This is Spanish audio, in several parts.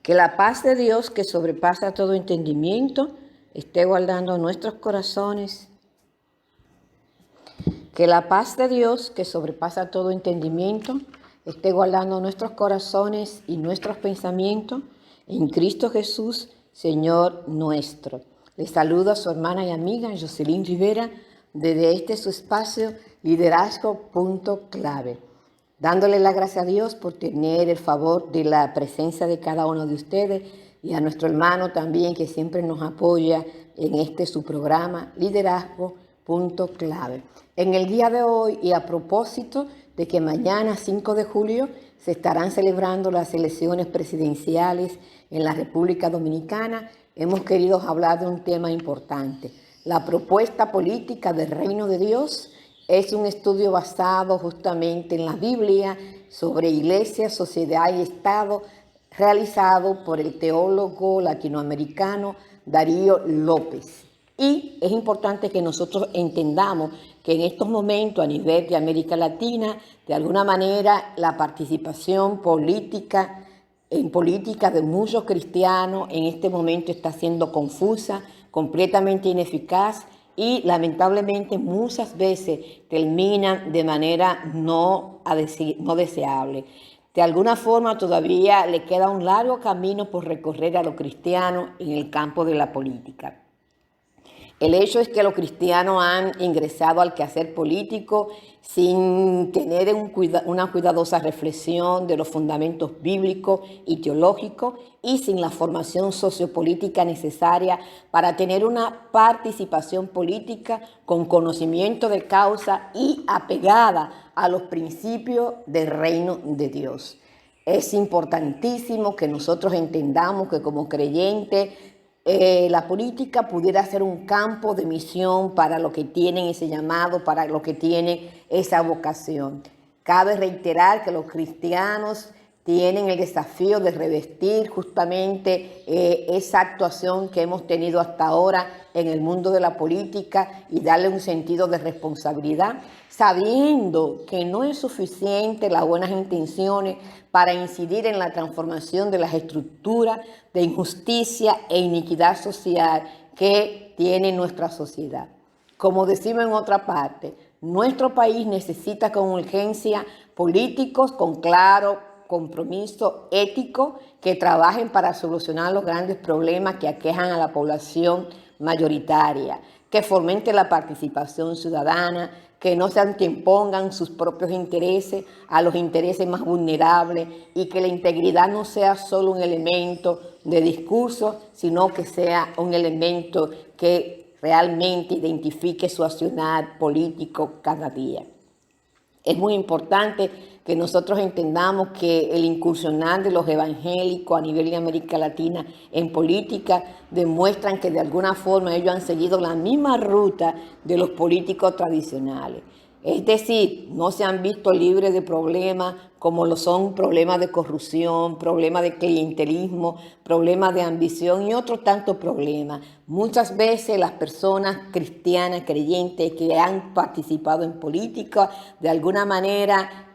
Que la paz de Dios, que sobrepasa todo entendimiento, esté guardando nuestros corazones. Que la paz de Dios, que sobrepasa todo entendimiento, esté guardando nuestros corazones y nuestros pensamientos en Cristo Jesús, Señor nuestro. Les saludo a su hermana y amiga Jocelyn Rivera desde este su espacio Liderazgo Punto Clave. Dándole la gracia a Dios por tener el favor de la presencia de cada uno de ustedes y a nuestro hermano también que siempre nos apoya en este su programa Liderazgo Punto Clave. En el día de hoy y a propósito de que mañana 5 de julio se estarán celebrando las elecciones presidenciales en la República Dominicana, hemos querido hablar de un tema importante. La propuesta política del Reino de Dios es un estudio basado justamente en la Biblia sobre iglesia, sociedad y Estado, realizado por el teólogo latinoamericano Darío López. Y es importante que nosotros entendamos que en estos momentos a nivel de América Latina, de alguna manera la participación política de muchos cristianos en este momento está siendo confusa, completamente ineficaz y lamentablemente muchas veces terminan de manera no deseable. De alguna forma todavía le queda un largo camino por recorrer a los cristianos en el campo de la política. El hecho es que los cristianos han ingresado al quehacer político sin tener una cuidadosa reflexión de los fundamentos bíblicos y teológicos y sin la formación sociopolítica necesaria para tener una participación política con conocimiento de causa y apegada a los principios del reino de Dios. Es importantísimo que nosotros entendamos que como creyentes la política pudiera ser un campo de misión para los que tienen ese llamado, para los que tienen esa vocación. Cabe reiterar que los cristianos tienen el desafío de revestir justamente esa actuación que hemos tenido hasta ahora en el mundo de la política y darle un sentido de responsabilidad, sabiendo que no es suficiente las buenas intenciones para incidir en la transformación de las estructuras de injusticia e iniquidad social que tiene nuestra sociedad. Como decimos en otra parte, nuestro país necesita con urgencia políticos con claro compromiso ético que trabajen para solucionar los grandes problemas que aquejan a la población mayoritaria, que fomenten la participación ciudadana, que no se antepongan sus propios intereses a los intereses más vulnerables y que la integridad no sea solo un elemento de discurso, sino que sea un elemento que realmente identifique su accionar político cada día. Es muy importante que nosotros entendamos que el incursionar de los evangélicos a nivel de América Latina en política demuestran que de alguna forma ellos han seguido la misma ruta de los políticos tradicionales. Es decir, no se han visto libres de problemas como lo son problemas de corrupción, problemas de clientelismo, problemas de ambición y otros tantos problemas. Muchas veces las personas cristianas, creyentes que han participado en política, de alguna manera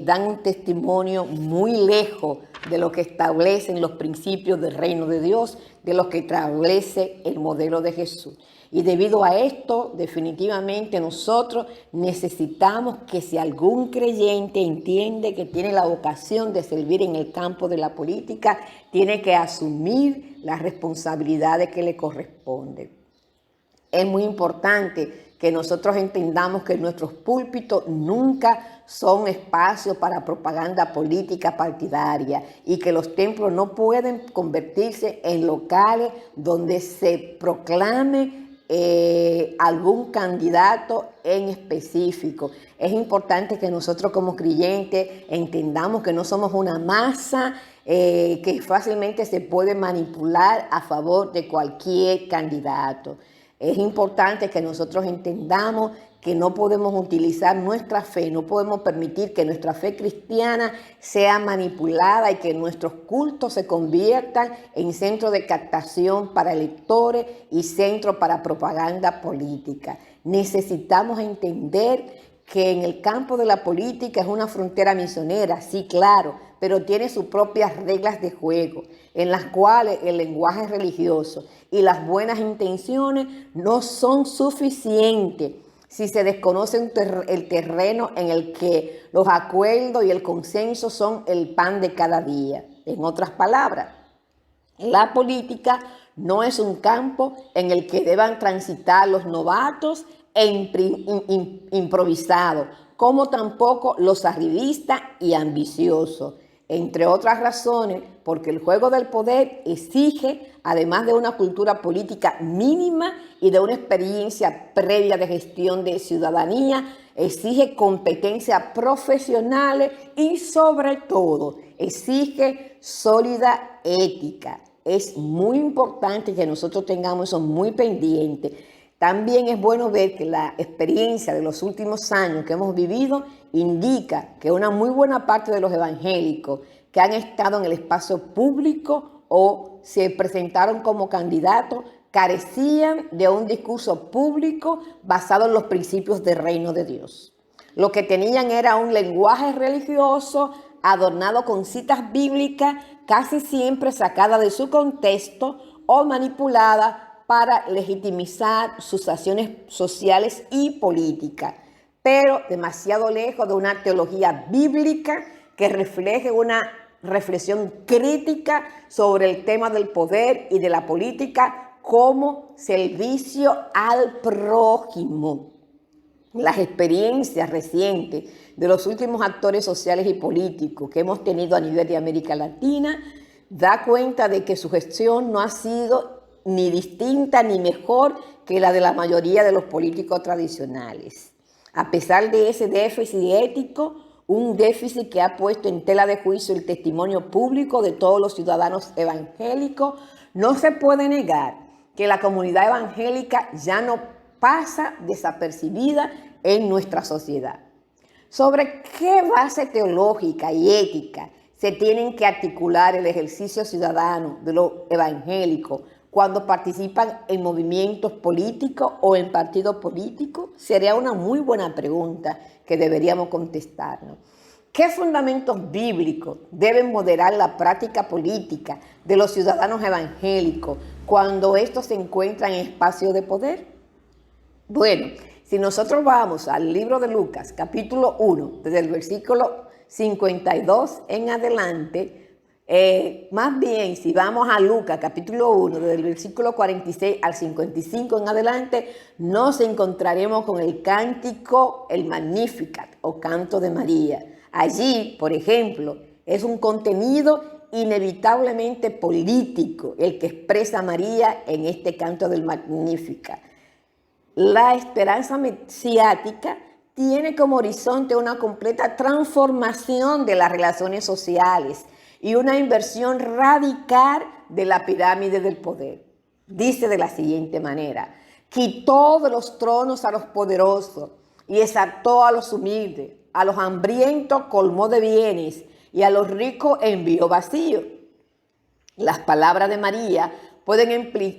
dan un testimonio muy lejos de lo que establecen los principios del reino de Dios, de lo que establece el modelo de Jesús. Y debido a esto, definitivamente nosotros necesitamos que si algún creyente entiende que tiene la vocación de servir en el campo de la política, tiene que asumir las responsabilidades que le corresponden. Es muy importante que nosotros entendamos que nuestros púlpitos nunca son espacios para propaganda política partidaria y que los templos no pueden convertirse en locales donde se proclame algún candidato en específico. Es importante que nosotros como creyentes entendamos que no somos una masa que fácilmente se puede manipular a favor de cualquier candidato. Es importante que nosotros entendamos que no podemos utilizar nuestra fe, no podemos permitir que nuestra fe cristiana sea manipulada y que nuestros cultos se conviertan en centro de captación para electores y centro para propaganda política. Necesitamos entender que en el campo de la política es una frontera misionera, sí, claro, pero tiene sus propias reglas de juego. en las cuales el lenguaje religioso y las buenas intenciones no son suficientes si se desconoce el terreno en el que los acuerdos y el consenso son el pan de cada día. En otras palabras, la política no es un campo en el que deban transitar los novatos e improvisados, como tampoco los arribistas y ambiciosos. Entre otras razones, porque el juego del poder exige, además de una cultura política mínima y de una experiencia previa de gestión de ciudadanía, exige competencias profesionales y sobre todo exige sólida ética. Es muy importante que nosotros tengamos eso muy pendiente. También es bueno ver que la experiencia de los últimos años que hemos vivido indica que una muy buena parte de los evangélicos que han estado en el espacio público o se presentaron como candidatos carecían de un discurso público basado en los principios del reino de Dios. Lo que tenían era un lenguaje religioso adornado con citas bíblicas casi siempre sacadas de su contexto o manipuladas para legitimizar sus acciones sociales y políticas, pero demasiado lejos de una teología bíblica que refleje una reflexión crítica sobre el tema del poder y de la política como servicio al prójimo. Las experiencias recientes de los últimos actores sociales y políticos que hemos tenido a nivel de América Latina da cuenta de que su gestión no ha sido ni distinta ni mejor que la de la mayoría de los políticos tradicionales. A pesar de ese déficit ético, un déficit que ha puesto en tela de juicio el testimonio público de todos los ciudadanos evangélicos, no se puede negar que la comunidad evangélica ya no pasa desapercibida en nuestra sociedad. ¿Sobre qué base teológica y ética se tienen que articular el ejercicio ciudadano de los evangélicos cuando participan en movimientos políticos o en partidos políticos? Sería una muy buena pregunta que deberíamos contestarnos. ¿Qué fundamentos bíblicos deben moderar la práctica política de los ciudadanos evangélicos cuando estos se encuentran en espacios de poder? Bueno, si nosotros vamos al libro de Lucas, capítulo 1, desde el versículo 52 en adelante, más bien, si vamos a Lucas capítulo 1, desde el versículo 46 al 55 en adelante, nos encontraremos con el cántico, el Magnificat o canto de María. Allí, por ejemplo, es un contenido inevitablemente político el que expresa María en este canto del Magnificat. La esperanza mesiática tiene como horizonte una completa transformación de las relaciones sociales y una inversión radical de la pirámide del poder. Dice de la siguiente manera: quitó de los tronos a los poderosos y exaltó a los humildes, a los hambrientos colmó de bienes y a los ricos envió vacíos. Las palabras de María pueden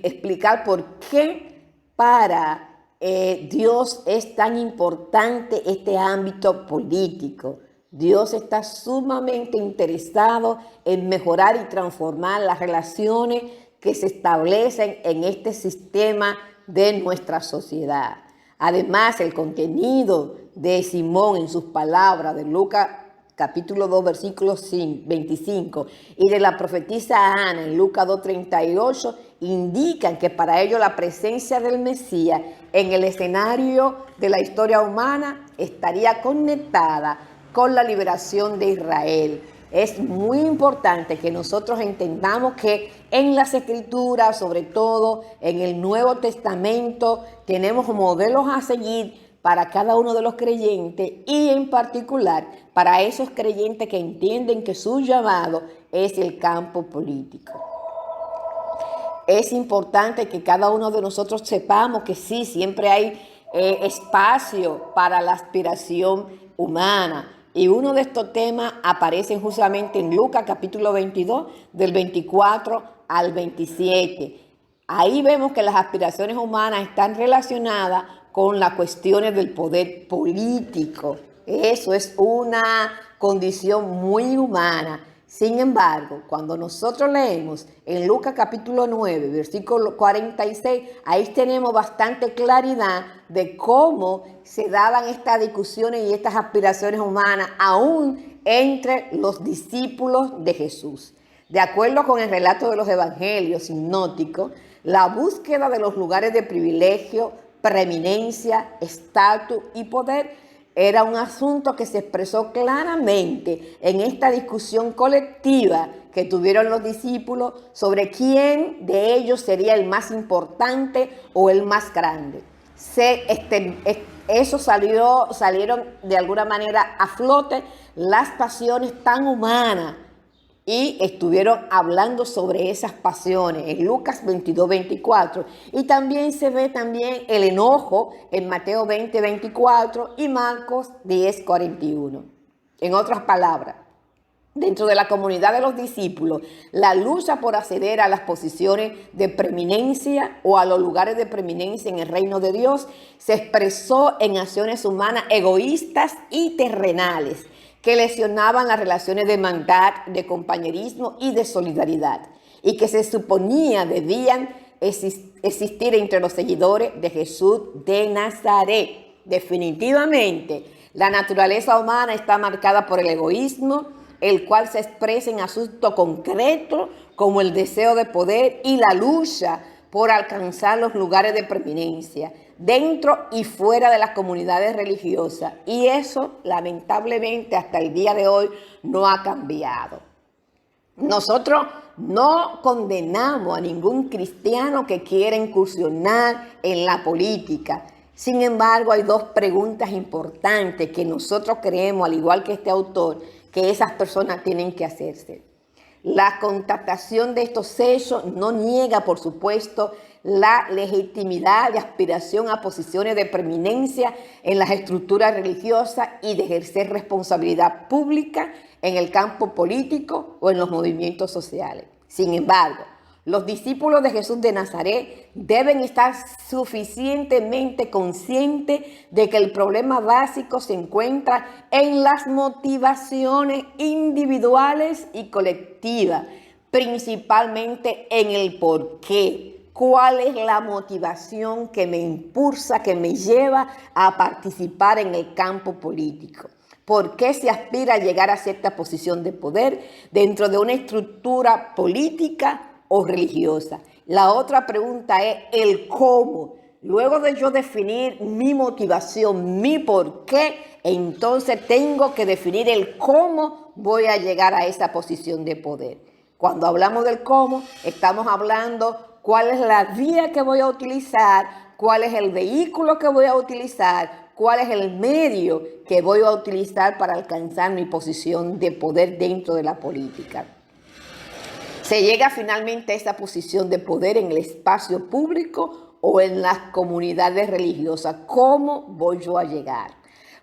explicar por qué para Dios es tan importante este ámbito político. Dios está sumamente interesado en mejorar y transformar las relaciones que se establecen en este sistema de nuestra sociedad. Además, el contenido de Simón en sus palabras de Lucas capítulo 2, versículo 25, y de la profetisa Ana en Lucas 2:38, indican que para ello la presencia del Mesías en el escenario de la historia humana estaría conectada con la liberación de Israel. Es muy importante que nosotros entendamos que en las Escrituras, sobre todo en el Nuevo Testamento, tenemos modelos a seguir para cada uno de los creyentes y en particular para esos creyentes que entienden que su llamado es el campo político. Es importante que cada uno de nosotros sepamos que sí, siempre hay espacio para la aspiración humana. Y uno de estos temas aparece justamente en Lucas capítulo 22, del 24 al 27. Ahí vemos que las aspiraciones humanas están relacionadas con las cuestiones del poder político. Eso es una condición muy humana. Sin embargo, cuando nosotros leemos en Lucas capítulo 9, versículo 46, ahí tenemos bastante claridad de cómo se daban estas discusiones y estas aspiraciones humanas aún entre los discípulos de Jesús. De acuerdo con el relato de los evangelios sinópticos, la búsqueda de los lugares de privilegio, preeminencia, estatus y poder era un asunto que se expresó claramente en esta discusión colectiva que tuvieron los discípulos sobre quién de ellos sería el más importante o el más grande. Eso salieron de alguna manera a flote las pasiones tan humanas y estuvieron hablando sobre esas pasiones en Lucas 22, 24. Y también se ve el enojo en Mateo 20, 24 y Marcos 10, 41. En otras palabras, dentro de la comunidad de los discípulos, la lucha por acceder a las posiciones de preeminencia o a los lugares de preeminencia en el reino de Dios se expresó en acciones humanas egoístas y terrenales, que lesionaban las relaciones de hermandad, de compañerismo y de solidaridad, y que se suponía debían existir entre los seguidores de Jesús de Nazaret. Definitivamente, la naturaleza humana está marcada por el egoísmo, el cual se expresa en asuntos concretos como el deseo de poder y la lucha por alcanzar los lugares de preeminencia dentro y fuera de las comunidades religiosas. Y eso, lamentablemente, hasta el día de hoy no ha cambiado. Nosotros no condenamos a ningún cristiano que quiera incursionar en la política. Sin embargo, hay dos preguntas importantes que nosotros creemos, al igual que este autor, que esas personas tienen que hacerse. La constatación de estos hechos no niega, por supuesto, la legitimidad de aspiración a posiciones de preeminencia en las estructuras religiosas y de ejercer responsabilidad pública en el campo político o en los movimientos sociales. Sin embargo, los discípulos de Jesús de Nazaret deben estar suficientemente conscientes de que el problema básico se encuentra en las motivaciones individuales y colectivas, principalmente en el por qué. ¿Cuál es la motivación que me impulsa, que me lleva a participar en el campo político? ¿Por qué se aspira a llegar a cierta posición de poder dentro de una estructura política o religiosa? La otra pregunta es el cómo. Luego de yo definir mi motivación, mi por qué, entonces tengo que definir el cómo voy a llegar a esa posición de poder. Cuando hablamos del cómo, estamos hablando cuál es la vía que voy a utilizar, cuál es el vehículo que voy a utilizar, cuál es el medio que voy a utilizar para alcanzar mi posición de poder dentro de la política. Se llega finalmente a esa posición de poder en el espacio público o en las comunidades religiosas. ¿Cómo voy yo a llegar?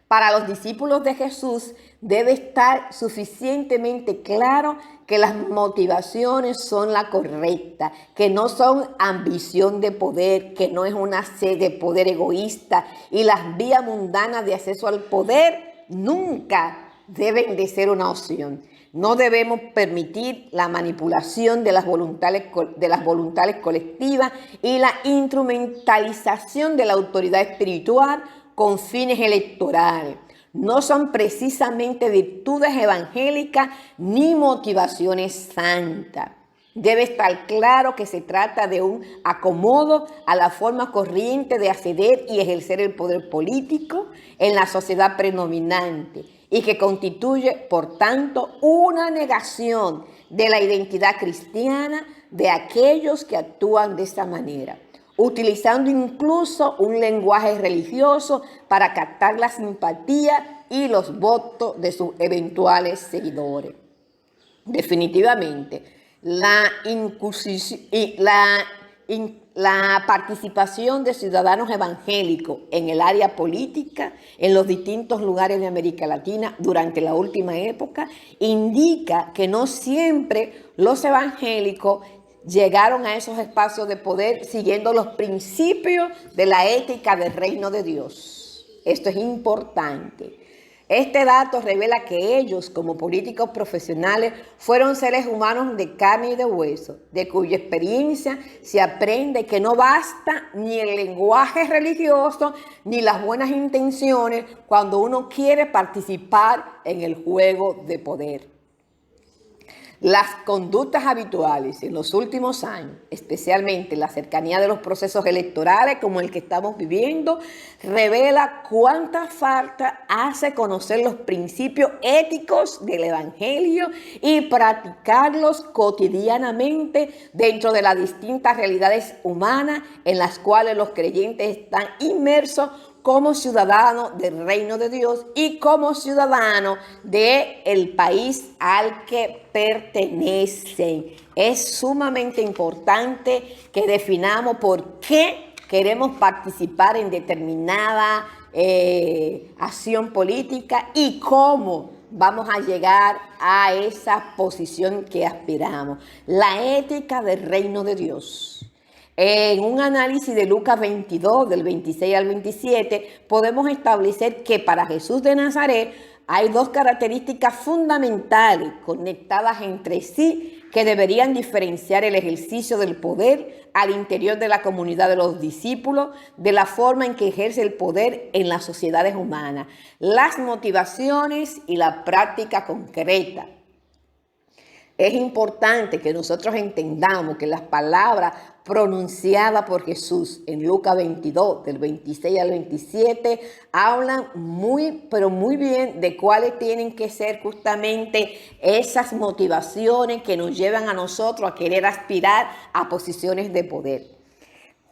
Para los discípulos de Jesús debe estar suficientemente claro que las motivaciones son la correcta, que no son ambición de poder, que no es una sed de poder egoísta, y las vías mundanas de acceso al poder nunca deben de ser una opción. No debemos permitir la manipulación de las voluntades colectivas y la instrumentalización de la autoridad espiritual con fines electorales. No son precisamente virtudes evangélicas ni motivaciones santas. Debe estar claro que se trata de un acomodo a la forma corriente de acceder y ejercer el poder político en la sociedad predominante y que constituye, por tanto, una negación de la identidad cristiana de aquellos que actúan de esta manera, utilizando incluso un lenguaje religioso para captar la simpatía y los votos de sus eventuales seguidores. Definitivamente, la participación de ciudadanos evangélicos en el área política en los distintos lugares de América Latina durante la última época indica que no siempre los evangélicos llegaron a esos espacios de poder siguiendo los principios de la ética del reino de Dios. Esto es importante. Este dato revela que ellos, como políticos profesionales, fueron seres humanos de carne y de hueso, de cuya experiencia se aprende que no basta ni el lenguaje religioso ni las buenas intenciones cuando uno quiere participar en el juego de poder. Las conductas habituales en los últimos años, especialmente la cercanía de los procesos electorales como el que estamos viviendo, revela cuánta falta hace conocer los principios éticos del Evangelio y practicarlos cotidianamente dentro de las distintas realidades humanas en las cuales los creyentes están inmersos como ciudadanos del reino de Dios y como ciudadanos del país al que pertenecen. Es sumamente importante que definamos por qué queremos participar en determinada acción política y cómo vamos a llegar a esa posición que aspiramos. La ética del reino de Dios. En un análisis de Lucas 22, del 26 al 27, podemos establecer que para Jesús de Nazaret hay dos características fundamentales conectadas entre sí que deberían diferenciar el ejercicio del poder al interior de la comunidad de los discípulos de la forma en que ejerce el poder en las sociedades humanas: las motivaciones y la práctica concreta. Es importante que nosotros entendamos que las palabras pronunciadas por Jesús en Lucas 22, del 26 al 27, hablan pero muy bien de cuáles tienen que ser justamente esas motivaciones que nos llevan a nosotros a querer aspirar a posiciones de poder.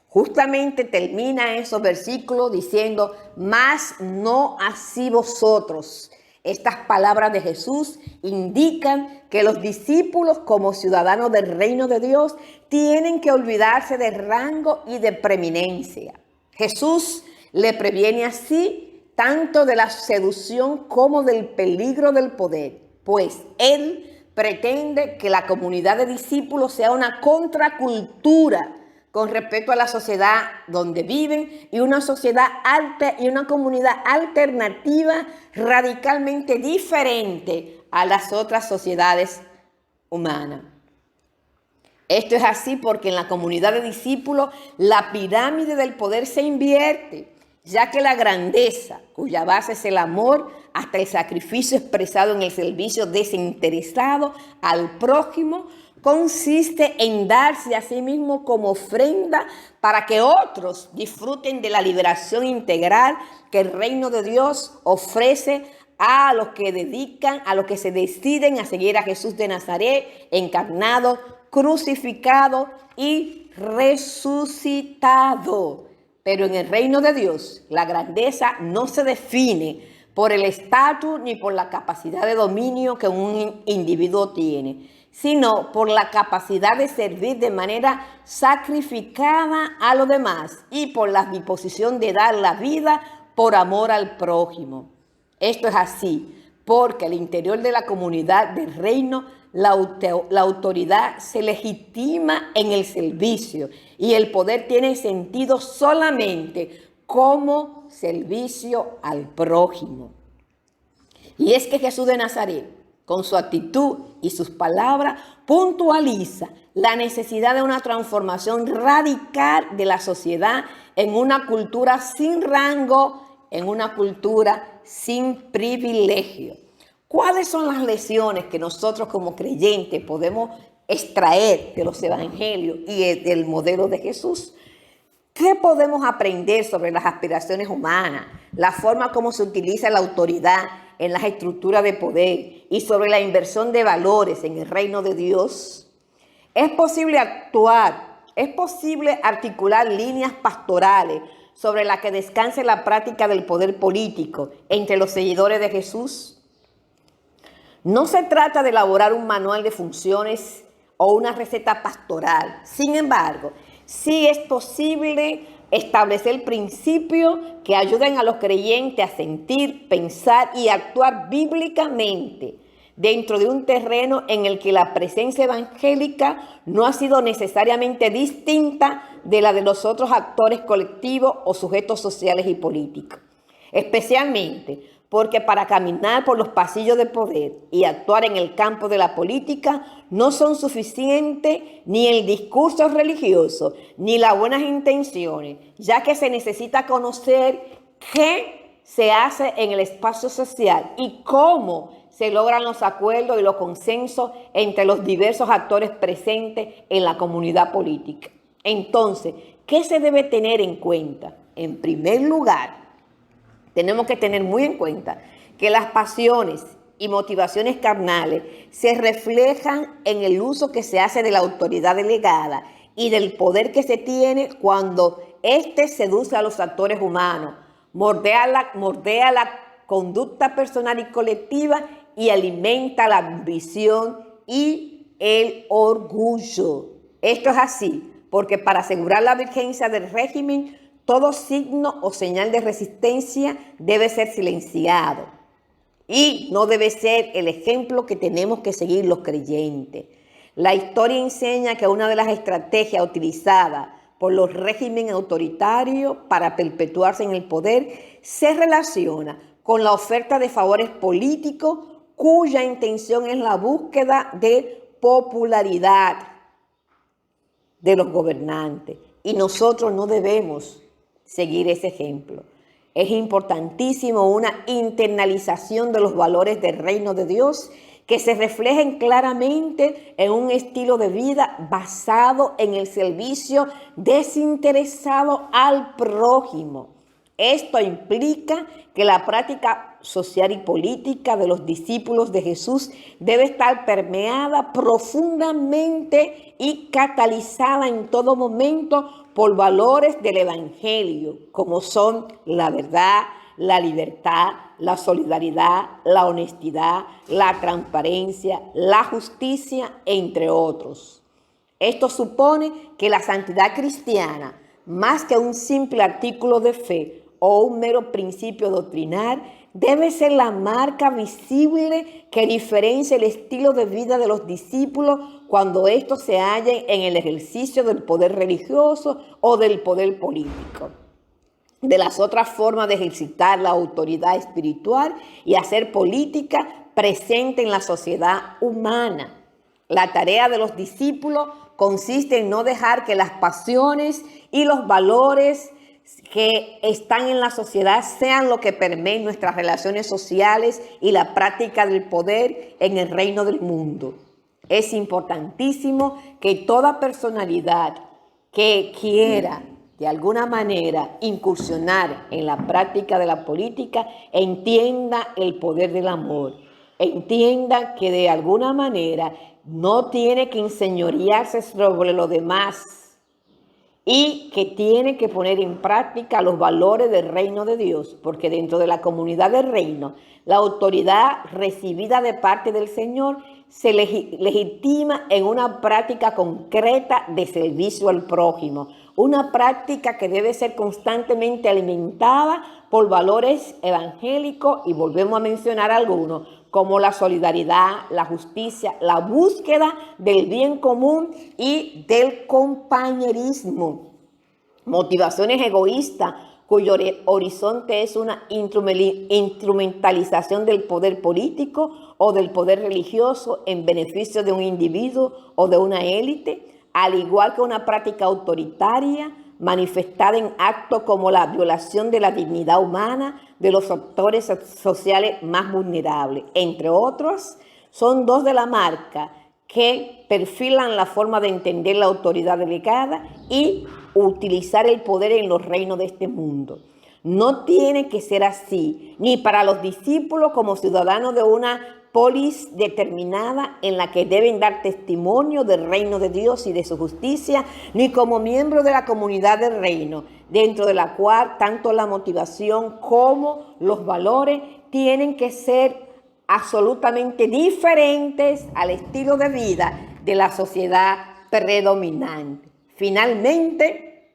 Justamente termina esos versículos diciendo: mas no así vosotros. Estas palabras de Jesús indican que los discípulos, como ciudadanos del reino de Dios, tienen que olvidarse de rango y de preeminencia. Jesús le previene así tanto de la seducción como del peligro del poder, pues Él pretende que la comunidad de discípulos sea una contracultura con respecto a la sociedad donde viven y una sociedad alta y una comunidad alternativa radicalmente diferente a las otras sociedades humanas. Esto es así porque en la comunidad de discípulos la pirámide del poder se invierte, ya que la grandeza, cuya base es el amor, hasta el sacrificio expresado en el servicio desinteresado al prójimo, consiste en darse a sí mismo como ofrenda para que otros disfruten de la liberación integral que el reino de Dios ofrece a los que se deciden a seguir a Jesús de Nazaret, encarnado, crucificado y resucitado. Pero en el reino de Dios, la grandeza no se define por el estatus ni por la capacidad de dominio que un individuo tiene, sino por la capacidad de servir de manera sacrificada a los demás y por la disposición de dar la vida por amor al prójimo. Esto es así porque al interior de la comunidad del reino la autoridad se legitima en el servicio y el poder tiene sentido solamente como servicio al prójimo. Y es que Jesús de Nazaret, con su actitud y sus palabras, puntualiza la necesidad de una transformación radical de la sociedad en una cultura sin rango, en una cultura sin privilegio. ¿Cuáles son las lecciones que nosotros como creyentes podemos extraer de los evangelios y del modelo de Jesús? ¿Qué podemos aprender sobre las aspiraciones humanas, la forma como se utiliza la autoridad en las estructuras de poder y sobre la inversión de valores en el reino de Dios? Es posible articular líneas pastorales sobre las que descanse la práctica del poder político entre los seguidores de Jesús. No se trata de elaborar un manual de funciones o una receta pastoral. Sin embargo, sí es posible establecer principios que ayuden a los creyentes a sentir, pensar y actuar bíblicamente dentro de un terreno en el que la presencia evangélica no ha sido necesariamente distinta de la de los otros actores colectivos o sujetos sociales y políticos. Especialmente porque para caminar por los pasillos de poder y actuar en el campo de la política no son suficientes ni el discurso religioso ni las buenas intenciones, ya que se necesita conocer qué se hace en el espacio social y cómo se logran los acuerdos y los consensos entre los diversos actores presentes en la comunidad política. Entonces, ¿qué se debe tener en cuenta? En primer lugar, tenemos que tener muy en cuenta que las pasiones y motivaciones carnales se reflejan en el uso que se hace de la autoridad delegada y del poder que se tiene cuando éste seduce a los actores humanos, mordea la conducta personal y colectiva y alimenta la ambición y el orgullo. Esto es así porque para asegurar la vigencia del régimen, todo signo o señal de resistencia debe ser silenciado y no debe ser el ejemplo que tenemos que seguir los creyentes. La historia enseña que una de las estrategias utilizadas por los regímenes autoritarios para perpetuarse en el poder se relaciona con la oferta de favores políticos cuya intención es la búsqueda de popularidad de los gobernantes. Y nosotros no debemos seguir ese ejemplo. Es importantísimo una internalización de los valores del reino de Dios que se reflejen claramente en un estilo de vida basado en el servicio desinteresado al prójimo. Esto implica que la práctica social y política de los discípulos de Jesús debe estar permeada profundamente y catalizada en todo momento por valores del Evangelio, como son la verdad, la libertad, la solidaridad, la honestidad, la transparencia, la justicia, entre otros. Esto supone que la santidad cristiana, más que un simple artículo de fe o un mero principio doctrinal, debe ser la marca visible que diferencia el estilo de vida de los discípulos cuando estos se hallen en el ejercicio del poder religioso o del poder político. De las otras formas de ejercitar la autoridad espiritual y hacer política presente en la sociedad humana. La tarea de los discípulos consiste en no dejar que las pasiones y los valores que están en la sociedad sean lo que permeen nuestras relaciones sociales y la práctica del poder en el reino del mundo. Es importantísimo que toda personalidad que quiera de alguna manera incursionar en la práctica de la política entienda el poder del amor, entienda que de alguna manera no tiene que enseñorearse sobre lo demás y que tiene que poner en práctica los valores del reino de Dios, porque dentro de la comunidad del reino, la autoridad recibida de parte del Señor se legitima en una práctica concreta de servicio al prójimo, una práctica que debe ser constantemente alimentada por valores evangélicos, y volvemos a mencionar algunos, como la solidaridad, la justicia, la búsqueda del bien común y del compañerismo. Motivaciones egoístas cuyo horizonte es una instrumentalización del poder político o del poder religioso en beneficio de un individuo o de una élite, al igual que una práctica autoritaria manifestada en actos como la violación de la dignidad humana de los sectores sociales más vulnerables, entre otros, son dos de la marca que perfilan la forma de entender la autoridad delegada y utilizar el poder en los reinos de este mundo. No tiene que ser así, ni para los discípulos como ciudadanos de una polis determinada en la que deben dar testimonio del reino de Dios y de su justicia, ni como miembros de la comunidad del reino, dentro de la cual tanto la motivación como los valores tienen que ser absolutamente diferentes al estilo de vida de la sociedad predominante. Finalmente,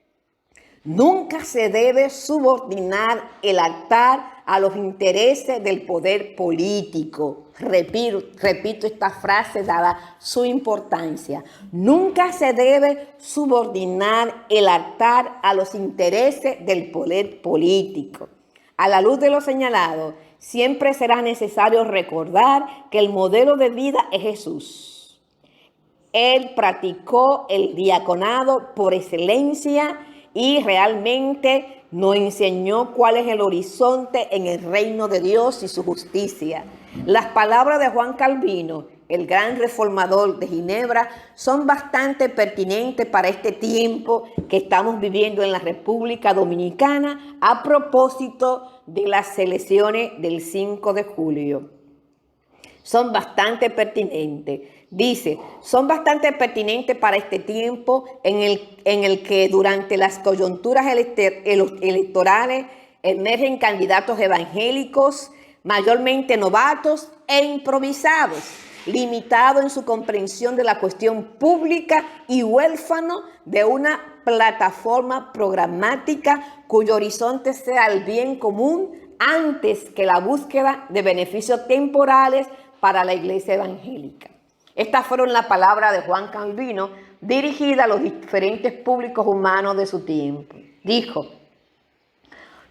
nunca se debe subordinar el altar a los intereses del poder político. Repito esta frase dada su importancia. Nunca se debe subordinar el altar a los intereses del poder político. A la luz de lo señalado, siempre será necesario recordar que el modelo de vida es Jesús. Él practicó el diaconado por excelencia y realmente nos enseñó cuál es el horizonte en el reino de Dios y su justicia. Las palabras de Juan Calvino, el gran reformador de Ginebra, son bastante pertinentes para este tiempo que estamos viviendo en la República Dominicana a propósito de las elecciones del 5 de julio. Son bastante pertinentes. Dice, son bastante pertinentes para este tiempo en el que durante las coyunturas electorales emergen candidatos evangélicos, mayormente novatos e improvisados, limitados en su comprensión de la cuestión pública y huérfano de una plataforma programática cuyo horizonte sea el bien común antes que la búsqueda de beneficios temporales para la iglesia evangélica. Estas fueron las palabras de Juan Calvino dirigidas a los diferentes públicos humanos de su tiempo. Dijo: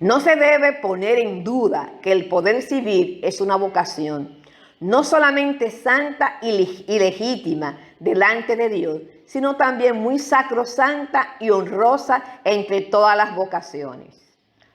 no se debe poner en duda que el poder civil es una vocación, no solamente santa y legítima delante de Dios, sino también muy sacrosanta y honrosa entre todas las vocaciones.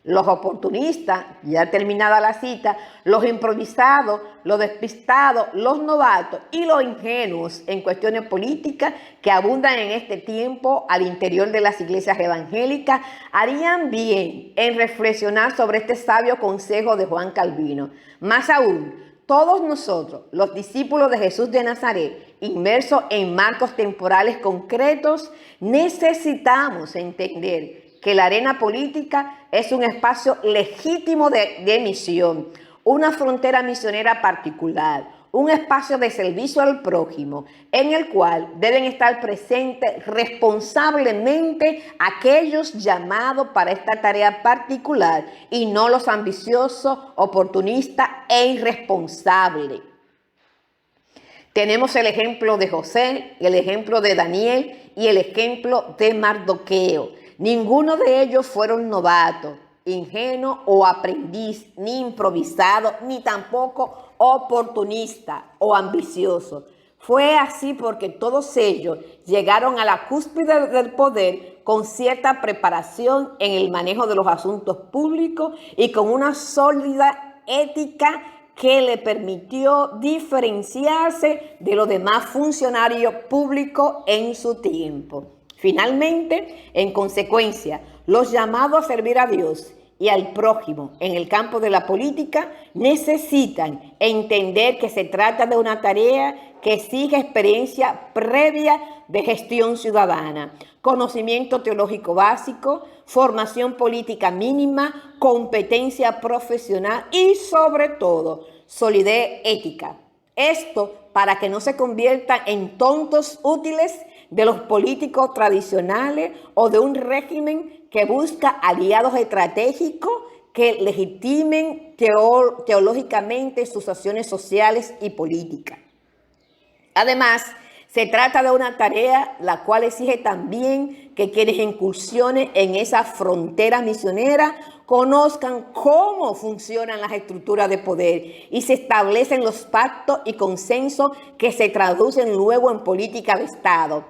Los oportunistas, ya terminada la cita, los improvisados, los despistados, los novatos y los ingenuos en cuestiones políticas que abundan en este tiempo al interior de las iglesias evangélicas, harían bien en reflexionar sobre este sabio consejo de Juan Calvino. Más aún, todos nosotros, los discípulos de Jesús de Nazaret, inmersos en marcos temporales concretos, necesitamos entender que la arena política es un espacio legítimo de misión, una frontera misionera particular, un espacio de servicio al prójimo, en el cual deben estar presentes responsablemente aquellos llamados para esta tarea particular y no los ambiciosos, oportunistas e irresponsables. Tenemos el ejemplo de José, el ejemplo de Daniel y el ejemplo de Mardoqueo. Ninguno de ellos fueron novatos, ingenuos o aprendiz, ni improvisado, ni tampoco oportunista o ambicioso. Fue así porque todos ellos llegaron a la cúspide del poder con cierta preparación en el manejo de los asuntos públicos y con una sólida ética que le permitió diferenciarse de los demás funcionarios públicos en su tiempo. Finalmente, en consecuencia, los llamados a servir a Dios y al prójimo en el campo de la política necesitan entender que se trata de una tarea que exige experiencia previa de gestión ciudadana, conocimiento teológico básico, formación política mínima, competencia profesional y, sobre todo, solidez ética. Esto para que no se conviertan en tontos útiles de los políticos tradicionales o de un régimen que busca aliados estratégicos que legitimen teológicamente sus acciones sociales y políticas. Además, se trata de una tarea la cual exige también que quienes incursionen en esa frontera misionera conozcan cómo funcionan las estructuras de poder y se establecen los pactos y consensos que se traducen luego en política de Estado.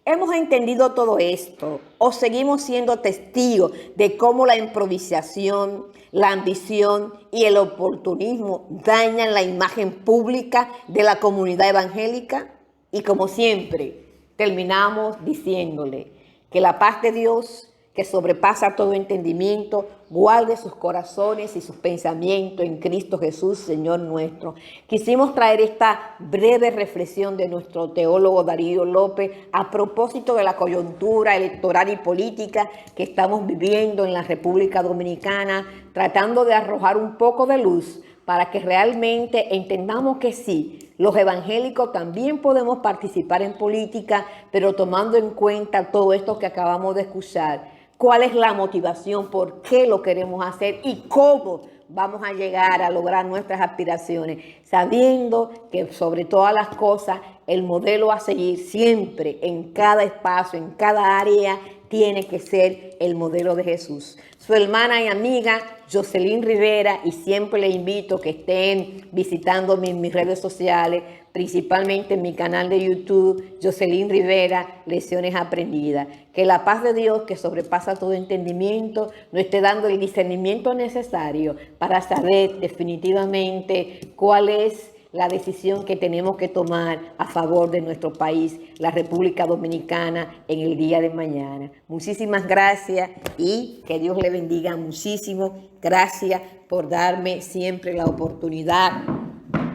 ¿Hemos entendido todo esto o seguimos siendo testigos de cómo la improvisación, la ambición y el oportunismo dañan la imagen pública de la comunidad evangélica? Y como siempre, terminamos diciéndole que la paz de Dios, que sobrepasa todo entendimiento, guarde sus corazones y sus pensamientos en Cristo Jesús, Señor nuestro. Quisimos traer esta breve reflexión de nuestro teólogo Darío López a propósito de la coyuntura electoral y política que estamos viviendo en la República Dominicana, tratando de arrojar un poco de luz para que realmente entendamos que sí, los evangélicos también podemos participar en política, pero tomando en cuenta todo esto que acabamos de escuchar. ¿Cuál es la motivación? ¿Por qué lo queremos hacer? ¿Y cómo vamos a llegar a lograr nuestras aspiraciones, sabiendo que sobre todas las cosas el modelo a seguir siempre, en cada espacio, en cada área, tiene que ser el modelo de Jesús. Su hermana y amiga Jocelyn Rivera, y siempre les invito que estén visitándome en mis redes sociales, principalmente en mi canal de YouTube, Jocelyn Rivera, Lecciones Aprendidas. Que la paz de Dios, que sobrepasa todo entendimiento, nos esté dando el discernimiento necesario para saber definitivamente cuál es la decisión que tenemos que tomar a favor de nuestro país, la República Dominicana, en el día de mañana. Muchísimas gracias y que Dios le bendiga muchísimo. Gracias por darme siempre la oportunidad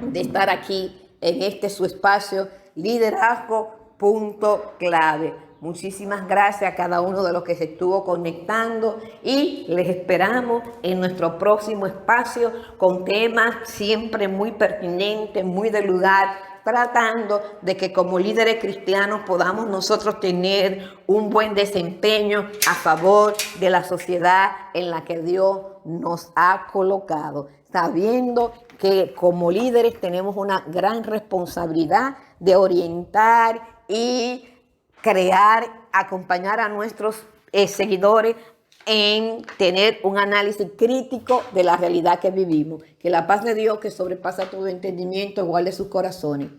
de estar aquí en este su espacio, Liderazgo Punto Clave. Muchísimas gracias a cada uno de los que se estuvo conectando y les esperamos en nuestro próximo espacio con temas siempre muy pertinentes, muy de lugar, tratando de que como líderes cristianos podamos nosotros tener un buen desempeño a favor de la sociedad en la que Dios nos ha colocado, sabiendo que como líderes tenemos una gran responsabilidad de orientar y crear, acompañar a nuestros seguidores en tener un análisis crítico de la realidad que vivimos. Que la paz de Dios, que sobrepasa todo entendimiento, guarde sus corazones.